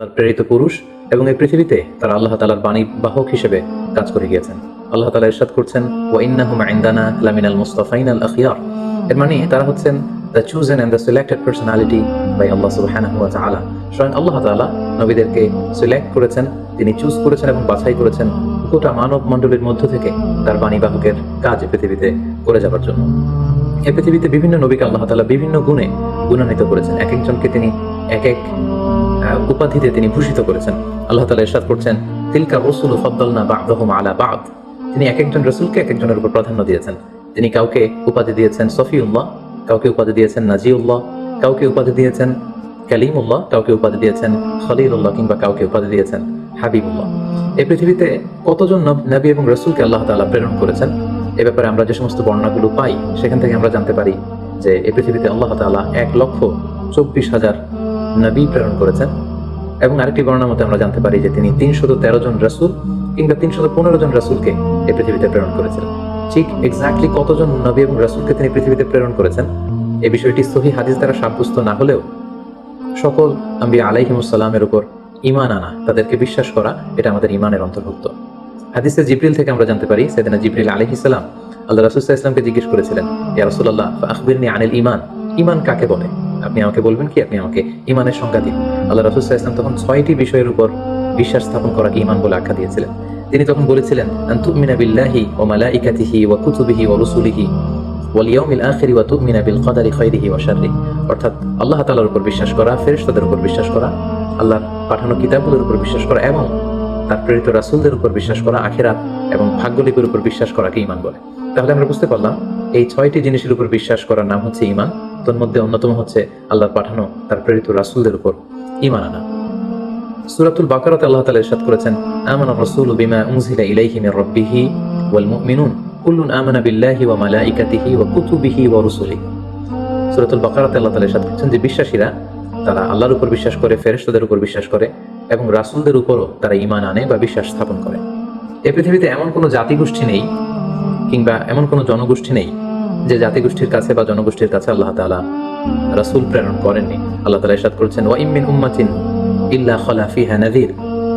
তার প্রেরিত পুরুষ এবং এই পৃথিবীতে তারা আল্লাহ তাআলার বাণী বাহক হিসেবে কাজ করে গিয়েছেন। আল্লাহ তাআলা ইরশাদ করছেন, ওয়া ইন্নাহুম ইনদানা লামিনাল মুস্তাফাইনাল আখিয়ার। এর মানে তারা হচ্ছেন the chosen and the selected personality by Allah সুবহানাহু ওয়া তাআলা। স্বয়ং আল্লাহ তাআলা নবীদেরকে সিলেক্ট করেছেন, তিনি চুজ করেছেন এবং বাছাই করেছেন গোটা মানব মণ্ডলীর মধ্য থেকে তার বাণী বাহকের কাজ পৃথিবীতে করে যাবার জন্য। এই পৃথিবীতে বিভিন্ন নবীকে আল্লাহ তাআলা বিভিন্ন গুণে গুণান্বিত করেছেন, এক একজনকে তিনি এক এক উপাধিতে তিনি ভূষিত করেছেন। আল্লাহ তাআলা ইরশাদ করছেন, তিলকা রাসূলু ফাদ্দালনা বা'দাহুম আলা বা'দ। তিনি এক একজন রাসূলকে এক একজনের উপর প্রাধান্য দিয়েছেন। তিনি কাউকে উপাধি দিয়েছেন সফিউল্লাহ, কাউকে উপাধি দিয়েছেন নাজিউল্লাহ, কাউকে উপাধি দিয়েছেন কালিমুল্লাহ, কাউকে উপাধি দিয়েছেন খলিলুল্লাহ, কিংবা কাউকে উপাধি দিয়েছেন হাবিবুল্লাহ। এই পৃথিবীতে কতজন নবী এবং রাসূলকে আল্লাহ তাআলা প্রেরণ করেছেন, এ ব্যাপারে আমরা যে সমস্ত বর্ণনাগুলো পাই সেখান থেকে আমরা জানতে পারি যে এই পৃথিবীতে আল্লাহ তাআলা 1,24,000 নবী প্রেরণ করেছেন। এবং আরেকটি বর্ণনা মতে আমরা জানতে পারি যে তিনি 313 জন রাসূল কিংবা 315 জন রাসূলকে এই পৃথিবীতে প্রেরণ করেছেন। ঠিক এক্স্যাক্টলি কতজন নবী এবং রাসূলকে তিনি পৃথিবীতে প্রেরণ করেছেন এই বিষয়টি সহিহ হাদিস দ্বারা সাব্যস্ত না হলেও সকল আম্বিয়া আলাইহিমুস সালামের উপর ঈমান আনা, তাদেরকে বিশ্বাস করা, এটা আমাদের ঈমানের অন্তর্ভুক্ত। হাদিসে জিবরিল থেকে আমরা জানতে পারি সাইয়েদনা জিবরিল আলাইহিস সালাম আল্লাহ রাসূল সাল্লাল্লাহু আলাইহি ওয়াসাল্লামকে জিজ্ঞেস করেছিলেন, ইয়া রাসূলুল্লাহ ফাআখবিরনি আনিল ঈমান। ঈমান কাকে বলে? আপনি আমাকে বলবেন কি? আপনি আমাকে ঈমানের সংজ্ঞা দিন। আল্লাহ রাসূল সাল্লাল্লাহু আলাইহি ওয়াসাল্লাম তখন 6টি বিষয়ের উপর বিশ্বাস স্থাপন করাকে ঈমান বলে আখ্যা দিয়েছিলেন। তিনি তখন বলেছিলেন, আন তুমিনা বিল্লাহি ওয়া মালাইকাতিহি ওয়া কুতুবিহি ওয়া রুসুলিহি ওয়াল ইয়াউমিল আখির ওয়া তুমিনা বিল কদারি খাইরিহি ওয়া শাররিহি। অর্থাৎ আল্লাহ তাআলার উপর বিশ্বাস করা, ফেরেশতাদের উপর বিশ্বাস করা, আল্লাহর পাঠানো কিতাবগুলোর উপর বিশ্বাস করা এবং তার প্রেরিত রাসূলদের উপর বিশ্বাস করা, আখিরাত এবং ভাগ্যলিপির উপর বিশ্বাস করাকে ঈমান বলে। তাহলে আমরা বুঝতে পারলাম এই 6টি জিনিসের উপর বিশ্বাস করার নাম হচ্ছে ঈমান। তোর মধ্যে অন্যতম হচ্ছে আল্লাহর পাঠানো তার প্রেরিত রাসূলদের উপর ঈমান আনা। সূরাতুল বাকারাতে আল্লাহ তাআলা ইরশাদ করেছেন, আমানা রাসূলু বিমা উনজিলা ইলাইহি মির রাব্বিহি ওয়াল মুমিনুন কুল্লুন আমানা বিল্লাহি ওয়া মালাইকাতিহি ওয়া কুতুবিহি ওয়া রুসুলিহি। সূরাতুল বাকারাতে আল্লাহ তাআলা ইরশাদ করেছেন যে বিশ্বাসীরা তারা আল্লাহর উপর বিশ্বাস করে, ফেরেশতাদের উপর বিশ্বাস করে এবং রাসূলদের উপরও তারা ঈমান আনে বা বিশ্বাস স্থাপন করে। এই পৃথিবীতে এমন কোনো জাতিগোষ্ঠী নেই কিংবা এমন কোনো জনগোষ্ঠী নেই যে জাতিগোষ্ঠীর কাছে বা জনগোষ্ঠীর কাছে আল্লাহ তাআলা রাসূল প্রেরণ করেননি। আল্লাহ তাআলা ইরশাদ করেছেন, ওয়া ইম মিন উম্মাতিন ইল্লা খালা ফিহা নাযীর।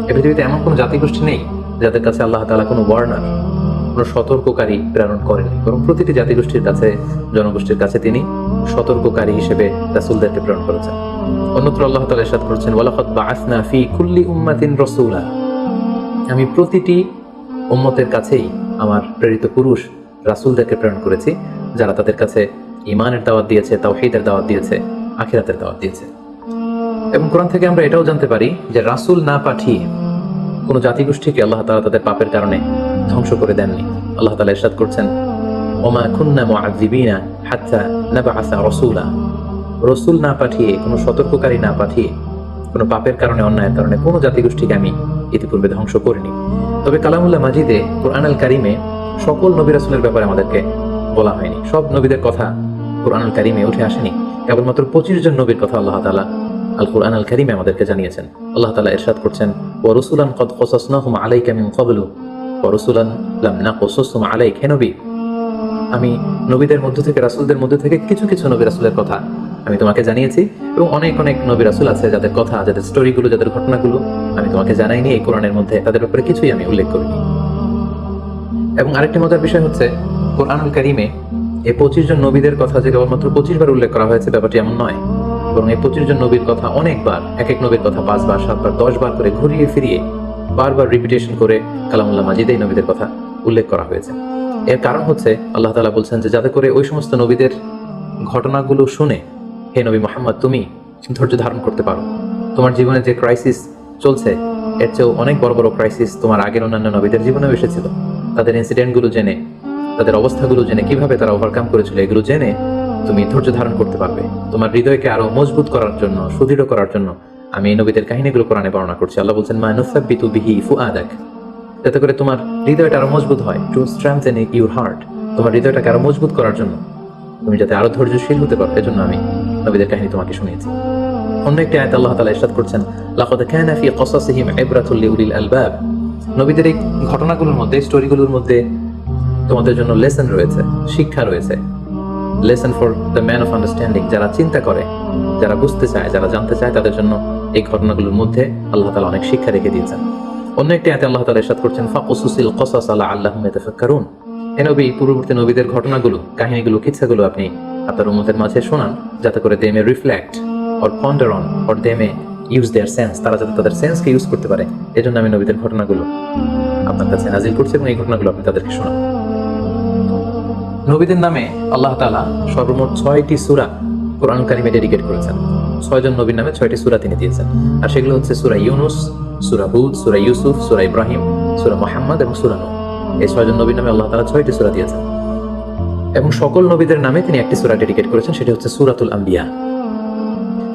এই পৃথিবীতে এমন কোনো জাতিগোষ্ঠী নেই যাদের কাছে আল্লাহ তাআলা কোনো ওয়ার্নার, কোনো সতর্ককারী প্রেরণ করেননি, বরং প্রতিটি জাতিগোষ্ঠীর কাছে, জনগোষ্ঠীর কাছে তিনি সতর্ককারী হিসেবে রাসূলদেরকে প্রেরণ করেছেন। অন্যত্র আল্লাহ তাআলা ইরশাদ করেছেন, ওয়ালাকাদ বাআসনা ফি কুল্লি উম্মাতিন রাসূলা। আমি প্রতিটি উম্মতের কাছেই আমার প্রেরিত পুরুষ রাসূলদেরকে প্রেরণ করেছি, যারা তাদের কাছে ঈমানের দাওয়াত দিয়েছে, তাওহীদের দাওয়াত দিয়েছে, আখিরাতের দাওয়াত দিয়েছে। এবং কোরআন থেকে আমরা এটাও জানতে পারি যে রাসূল না পাঠিয়ে কোনো জাতিগোষ্ঠীকে আল্লাহ তাআলা তাদের পাপের কারণে ধ্বংস করে দেননি। আল্লাহ তাআলা ইরশাদ করছেন, ওমা কুন্না মুআযিবিনা হাত্তা নাবআসা রাসূলা। রাসূল না পাঠিয়ে, কোনো সতর্ককারী না পাঠিয়ে, কোনো পাপের কারণে, অন্যায়ের কারণে কোনো জাতিগোষ্ঠীকে আমি ইতিপূর্বে ধ্বংস করিনি। তবে কালামুল্লাহ মাজিদে, কোরআনুল কারীমে সকল নবী রাসূলের ব্যাপারে আমাদেরকে বলা হয়নি। সব নবীদের কথা কোরআনুল কারীমে উঠে আসেনি। কেবলমাত্র 25 জন নবীর কথা আল্লাহ তাআলা আল কোরআনুল কারীমে আমাদেরকে জানিয়েছেন। আল্লাহ তাআলা ইরশাদ করছেন, ওয়া রাসূলান ক্বাদ ক্বাসাসনাহুম আলাইকা মিন ক্বাবলু ওয়া রাসূলান লাম নাকসুসহুম আলাইকা। হে নবী, আমি নবীদের মধ্য থেকে, রাসূলদের মধ্য থেকে কিছু কিছু নবী রাসূলের কথা আমি তোমাকে জানিয়েছি এবং অনেক অনেক নবী রাসূল আছে যাদের কথা, যাদের স্টোরিগুলো, যাদের ঘটনাগুলো আমি তোমাকে জানাইনি। এই কোরআনের মধ্যে তাদের ব্যাপারে কিছুই আমি উল্লেখ করিনি। এবং আরেকটি মজার বিষয় হচ্ছে, কোরআনুল কারীমে এই 25 জন নবীদের কথা যে কেবলমাত্র 25 বার উল্লেখ করা হয়েছে ব্যাপারটি এমন নয়, বরং এই 25 জন নবীর কথা অনেকবার, এক এক নবীর কথা 5 বার, 7 বার, 10 বার করে ঘুরিয়ে ফিরিয়ে বারবার রিপিটেশন করে কালামুল্লাহ মাজিদে এই নবীদের কথা উল্লেখ করা হয়েছে। এর কারণ হচ্ছে আল্লাহ তাআলা বলছেন যে যাতে করে ওই সমস্ত নবীদের ঘটনাগুলো শুনে হে নবী মুহাম্মদ তুমি ধৈর্য ধারণ করতে পারো। তোমার জীবনে যে ক্রাইসিস চলছে এর চেয়েও অনেক বড় বড় ক্রাইসিস তোমার আগের অন্যান্য নবীদের জীবনেও এসেছিল। তাদের ইনসিডেন্টগুলো জেনে, তাদের অবস্থাগুলো জেনে, কিভাবে তারা ওভারকাম করেছিল, এগুলো জেনে তুমি ধৈর্য ধারণ করতে পারবে। তোমার হৃদয়কে আরো মজবুত করার জন্য, সুদৃঢ় করার জন্য আমি এই নবীদের কাহিনীগুলো কোরআনে বর্ণনা করছি। আল্লাহ বলছেন, মা নুসাব্বিতু বিহি ফুআদাক, যাতে করে তোমার হৃদয়টা আরো মজবুত হয়, টু স্ট্রেংথেন ইউর হার্ট, তোমার হৃদয়টাকে আরো মজবুত করার জন্য, তুমি যাতে আরো ধৈর্যশীল হতে পারো, এজন্য আমি নবীদের কাহিনী তোমাকে শুনিয়েছি। অন্য একটি আয়াতে আল্লাহ তাআলা ইরশাদ করছেন, লাকাদ কানা ফি ক্বাসাসিহিম ইবরাতুল লিউলিল আলবাব। নবীদের এই ঘটনাগুলোর মধ্যে, স্টোরিগুলোর মধ্যে তোমাদের জন্য লেসন রয়েছে, শিক্ষা রয়েছে। Lesson for the man of understanding, যারা চিন্তা করে, যারা বুঝতে চায়, যারা জানতে চায়, তাদের জন্য এই ঘটনাগুলোর মধ্যে আল্লাহ তাআলা অনেক শিক্ষা রেখে দিয়েছেন। অন্য একটি আয়াতে আল্লাহ তাআলা ইরশাদ করছেন, ফাকুসুসিল কসাস লাআল্লাহুম ইয়াতাফাক্কারুন। হে নবী, পূর্ববর্তী নবীদের ঘটনাগুলো, কাহিনীগুলো, কিচ্ছাগুলো আপনি আপনার উম্মতের মাঝে শোনান, যাতে করে they may reflect or ponder on or they may use their sense, তারা যাতে তাদের সেন্সকে ইউজ করতে পারে। এজন্য আমি নবীদের ঘটনাগুলো আপনার কাছে নাজিল করছি এবং এই ঘটনাগুলো আপনি তাদেরকে শোনান। নবীদের নামে আল্লাহ তাআলা সর্বমোট 6টি সূরা কোরআন কারিমে ডেডিকেট করেছেন। 6 জন নবীর নামে 6টি সূরা তিনি দিয়েছেন, আর সেগুলো হচ্ছে সূরা ইউনুস, সূরা হুদ, সূরা ইউসুফ, সূরা ইব্রাহিম, সূরা মুহাম্মদ এবং সূরা নূহ। এই 6 জন নবীর নামে আল্লাহ তাআলা 6টি সূরা দিয়েছেন এবং সকল নবীদের নামে তিনি একটি সূরা ডেডিকেট করেছেন, সেটি হচ্ছে সূরাতুল আম্বিয়া।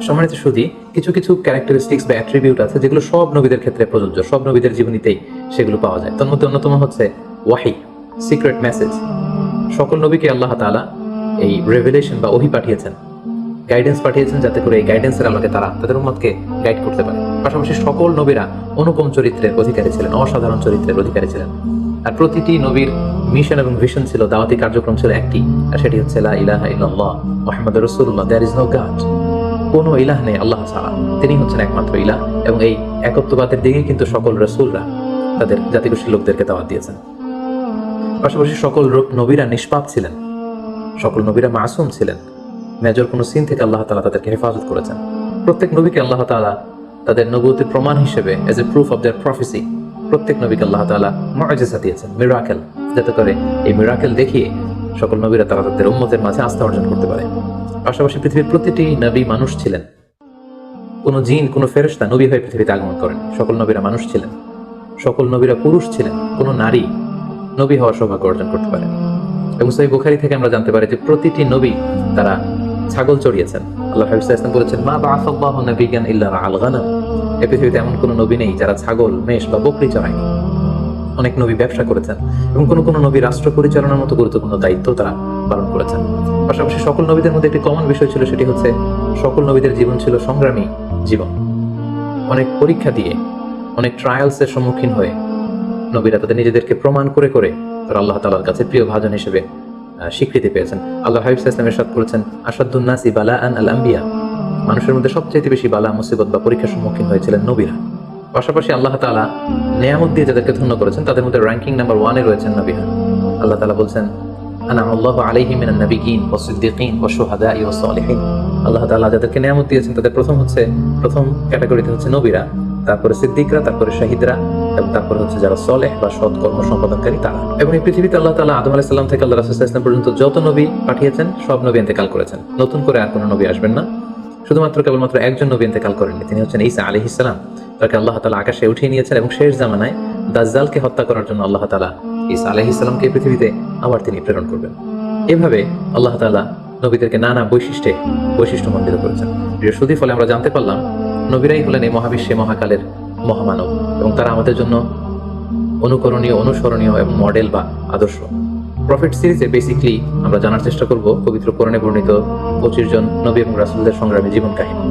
সম্মানিত সুধী, কিছু কিছু ক্যারেক্টারিস্টিক্স বা অ্যাট্রিবিউট আছে যেগুলো সব নবীদের ক্ষেত্রে প্রযোজ্য, সব নবীদের জীবনীতেই সেগুলো পাওয়া যায়। তার মধ্যে অন্যতম হচ্ছে ওয়াহি, সিক্রেট মেসেজ। সকল নবীকে আল্লাহ তাআলা এই রেভেলেশন বা ওহী পাঠিয়েছেন, গাইডেন্স পাঠিয়েছেন, যাতে করে এই গাইডেন্সের আলোকে তারা তাদের উম্মতকে গাইড করতে পারে। পাশাপাশি সকল নবীরা অনুপম চরিত্রের অধিকারী ছিলেন, অসাধারণ চরিত্রের অধিকারী ছিলেন। আর প্রতিটি নবীর মিশন এবং ভিশন ছিল, দাওয়াতি কার্যক্রম ছিল একটি, আর সেটি হচ্ছে লা ইলাহা ইল্লাল্লাহ মুহাম্মাদুর রাসূলুল্লাহ, দেয়ার ইজ নো গড। কোনো ইলাহ নেই আল্লাহ ছাড়া, তিনি হচ্ছেন একমাত্র ইলাহ। এবং এই একত্ববাদের দিকে কিন্তু সকল রাসূলরা তাদের জাতিগোষ্ঠীর লোকদেরকে দাওয়াত দিয়েছেন। পাশাপাশি সকল নবীরা নিষ্পাপ ছিলেন, সকল নবীরা মাসুম ছিলেন, মেজর কোনো সিন থেকে আল্লাহ তাআলা তাদেরকে হেফাজত করেছেন। প্রত্যেক নবীকে আল্লাহ তাআলা তাদের নবুয়তের প্রমাণ হিসেবে as a proof of their প্রফেসি, প্রত্যেক নবীকে আল্লাহ তাআলা মুআজিজা দিয়েছেন, মিরাকেল, যাতে করে এই মিরাকেল দেখিয়ে সকল নবীরা তারা তাদের উম্মতের মাঝে আস্থা অর্জন করতে পারে। পাশাপাশি পৃথিবীর প্রতিটি নবী মানুষ ছিলেন, কোনো জিন, কোনো ফেরেশতা নবী হয়ে পৃথিবীতে আগমন করেন। সকল নবীরা মানুষ ছিলেন, সকল নবীরা পুরুষ ছিলেন, কোনো নারী নবী হওয়ার সৌভাগ্য অর্জন করতে পারেন। এবং সহিহ বুখারী থেকে আমরা জানতে পারি যে প্রতিটি নবী তারা ছাগল চড়িয়েছেন। আল্লাহ হাবিব সাল্লাল্লাহু আলাইহি ওয়াসাল্লাম বলেছেন, মা বাআসাল্লাহু নাবিয়্যান ইল্লা রাআল গানাম। এই পৃথিবীতে এমন কোনো নবী নেই যারা ছাগল, মেষ বা বকরি চড়ায়নি। অনেক নবী ব্যবসা করেছেন এবং কোনো নবী রাষ্ট্র পরিচালনার মতো গুরুত্বপূর্ণ দায়িত্ব তারা পালন করেছেন। পাশাপাশি সকল নবীদের মধ্যে একটি কমন বিষয় ছিল, সেটি হচ্ছে সকল নবীদের জীবন ছিল সংগ্রামী জীবন। অনেক পরীক্ষা দিয়ে, অনেক ট্রায়ালসের সম্মুখীন হয়ে নবীরা তাদের নিজেদেরকে প্রমাণ করে করে তারা আল্লাহ তাআলার কাছে প্রিয় ভাজন হিসেবে স্বীকৃতি পেয়েছেন। আল্লাহ হাবিব সাল্লাল্লাহু আলাইহি ওয়াসাল্লাম ইরশাদ করেছেন, আশাদ্দুন নাসি বালাআন আল আম্বিয়া। মানুষের মধ্যে সবচেয়ে বেশি বালা, মুসিবত বা পরীক্ষার সম্মুখীন হয়েছিলেন নবীরা। পাশাপাশি আল্লাহ তাআলা নিয়ামত দিয়ে যাদেরকে ধন্য করেছেন তাদের মধ্যে র্যাঙ্কিং নাম্বার 1 এ রয়েছেন নবীরা। আল্লাহ তাআলা বলছেন, আনআমাল্লাহু আলাইহিম মিনান নাবিয়্যিন ওয়াস সিদ্দীকিন ওয়াশ শুহাদাই ওয়াস সালিহিন। আল্লাহ তাআলা যাদেরকে নিয়ামত দিয়েছেন তাদের প্রথম ক্যাটাগরিতে হচ্ছে নবীরা, তারপরে সিদ্দিকরা, তারপরে শাহিদরা এবং তারপরে হচ্ছে যারা সলেহ বা সৎ কর্ম সম্পাদনকারী তারা। এবং এই পৃথিবীতে আল্লাহ তাআলা আদম আলাইহিস সালাম থেকে আল্লাহ রাসূল সাল্লাল্লাহু আলাইহি ওয়াসাল্লাম পর্যন্ত যত নবী পাঠিয়েছেন সব নবী ইন্তেকাল করেছেন। নতুন করে আর কোনো নবী আসবেন না। শুধুমাত্র কেবলমাত্র একজন নবী ইন্তেকাল করেননি, তিনি হচ্ছেন ঈসা আলাইহিস সালাম। তাকে আল্লাহ তাআলা আকাশে উঠিয়ে নিয়েছেন এবং শেষ জামানায় দাজ্জালকে হত্যা করার জন্য আল্লাহ তাআলা ঈসা আলাইহিস সালামকে পৃথিবীতে আবার তিনি প্রেরণ করবেন। এভাবে আল্লাহ তাআলা নবীদেরকে নানা বৈশিষ্ট্যমণ্ডিত করেছেন। প্রিয় সুধী, ফলে আমরা জানতে পারলাম নবীরাই হলেন এই মহাবিশ্বে মহাকালের মহামানব এবং তারা আমাদের জন্য অনুকরণীয়, অনুসরণীয় এবং মডেল বা আদর্শ। প্রফেট সিরিজে বেসিক্যালি আমরা জানার চেষ্টা করব পবিত্র কোরআনে বর্ণিত 25 জন নবী এবং রাসূলদের সংগ্রামী জীবন কাহিনী।